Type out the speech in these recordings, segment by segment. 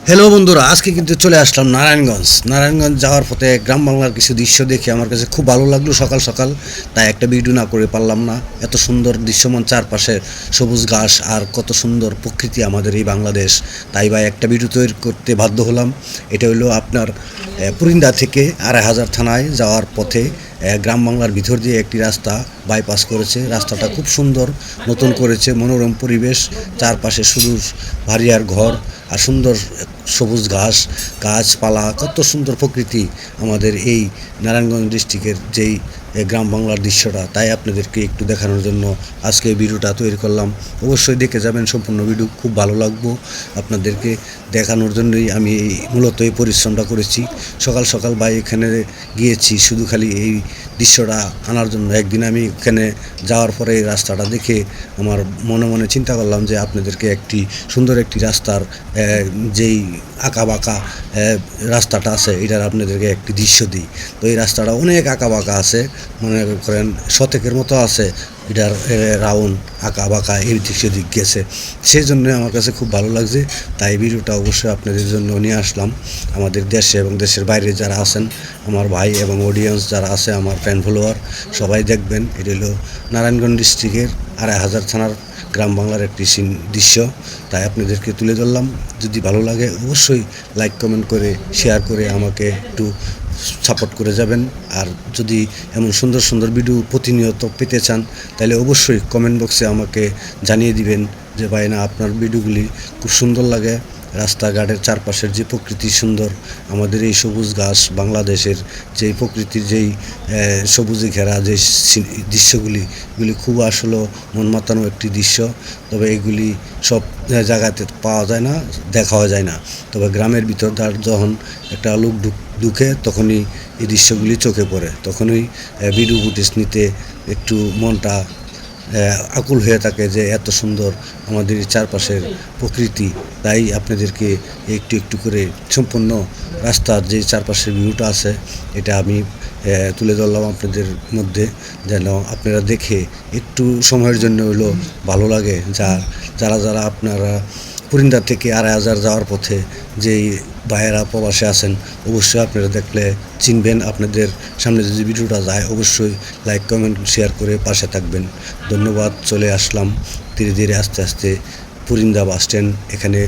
Hello বন্ধুরা, আজকে কিন্তু চলে আসলাম নারায়ণগঞ্জ যাওয়ার পথে গ্রাম বাংলার কিছু দৃশ্য দেখে আমার কাছে খুব ভালো লাগলো। সকাল সকাল তাই একটা ভিডিও না করে পারলাম না। এত সুন্দর দৃশ্যমান, চারপাশে সবুজ ঘাস আর কত সুন্দর প্রকৃতি আমাদের এই বাংলাদেশ। তাই ভাই একটা ভিডিও তৈরি করতে বাধ্য হলাম। এটা হলো আপনার পুরিন্দা থেকে ২৫০০ থানায় যাওয়ার পথে গ্রাম বাংলার ভিতর দিয়ে একটি রাস্তা বাইপাস করেছে। রাস্তাটা খুব সুন্দর, নতুন করেছে, মনোরম পরিবেশ, চারপাশে শুধু ভারিয়ার ঘর আর সুন্দর সবুজ ঘাস, গাছপালা, কত সুন্দর প্রকৃতি আমাদের এই নারায়ণগঞ্জ ডিস্ট্রিক্টের যেই গ্রাম বাংলার দৃশ্যটা। তাই আপনাদেরকে একটু দেখানোর জন্য আজকে এই ভিডিওটা তৈরি করলাম। অবশ্যই দেখে যাবেন, সম্পূর্ণ ভিডিও খুব ভালো লাগবো। আপনাদেরকে দেখানোর জন্যই আমি মূলত এই পরিশ্রমটা করেছি। সকাল সকাল ভাই এখানে গিয়েছি শুধু খালি এই দৃশ্যটা আনার জন্য। একদিন আমি এখানে যাওয়ার পরে এই রাস্তাটা দেখে আমার মনে মনে চিন্তা করলাম যে আপনাদেরকে একটি সুন্দর একটি রাস্তার যেই আঁকা বাঁকা রাস্তাটা আছে এটার আপনাদেরকে একটি দৃশ্য দিই। তো এই রাস্তাটা অনেক আঁকা বাঁকা আছে, মনে করেন শতকের মতো আছে। এটার রাউন্ড আঁকা বাঁকা এই দৃশ্য দিক গেছে, সেই জন্য আমার কাছে খুব ভালো লাগছে। তাই ভিডিওটা অবশ্যই আপনাদের জন্য নিয়ে আসলাম। আমাদের দেশে এবং দেশের বাইরে যারা আছেন, আমার ভাই এবং অডিয়েন্স যারা আছে, আমার ফ্যান ফলোয়ার, সবাই দেখবেন। এটা হলো নারায়ণগঞ্জ ডিস্ট্রিক্টের ২৫০০ থানার গ্রাম বাংলার একটি দৃশ্য। তাই আপনাদেরকে তুলে ধরলাম। যদি ভালো লাগে অবশ্যই লাইক কমেন্ট করে শেয়ার করে আমাকে একটু সাপোর্ট করে যাবেন। আর যদি এমন সুন্দর সুন্দর ভিডিও প্রতিনিয়ত পেতে চান তাহলে অবশ্যই কমেন্ট বক্সে আমাকে জানিয়ে দিবেন যে ভাই না, আপনার ভিডিওগুলি খুব সুন্দর লাগে। রাস্তাঘাটের চারপাশের যে প্রকৃতি সুন্দর, আমাদের এই সবুজ ঘাস, বাংলাদেশের যেই প্রকৃতির যেই সবুজে ঘেরা যে দৃশ্যগুলি, এগুলি খুব আসলে মন মাতানো একটি দৃশ্য। তবে এগুলি সব জায়গাতে পাওয়া যায় না, দেখাও যায় না। তবে গ্রামের ভিতর যখন একটা লোক ঢুকে তখনই এই দৃশ্যগুলি চোখে পড়ে, তখনই ভিডিও ফুটেজ নিতে একটু মনটা আকুল হয়ে থাকে যে এত সুন্দর আমাদের চারপাশের প্রকৃতি। তাই আপনাদেরকে একটু একটু করে সম্পূর্ণ রাস্তার যে চারপাশের ভিউটা আছে এটা আমি তুলে ধরলাম আপনাদের মধ্যে, যেন আপনারা দেখে একটু সময়ের জন্য হলো ভালো লাগে। যারা যারা আপনারা পুরিন্দা থেকে ২৫০০ যাওয়ার পথে যেই ভাইয়েরা প্রবাসে আছেন, অবশ্যই আপনারা দেখলে চিনবেন। আপনাদের সামনে যদি ভিডিওটা যায় অবশ্যই লাইক কমেন্ট শেয়ার করে পাশে থাকবেন। ধন্যবাদ। চলে আসলাম ধীরে ধীরে আস্তে আস্তে পুরিন্দা বাস স্ট্যান্ড। এখানে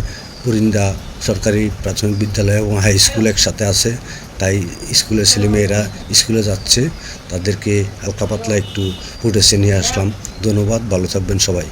পুরিন্দা সরকারি প্রাথমিক বিদ্যালয় এবং হাই স্কুল একসাথে আছে। তাই স্কুলের ছেলেমেয়েরা স্কুলে যাচ্ছে, তাদেরকে হালকা পাতলা একটু ফুটেজে নিয়ে আসলাম। ধন্যবাদ, ভালো থাকবেন সবাই।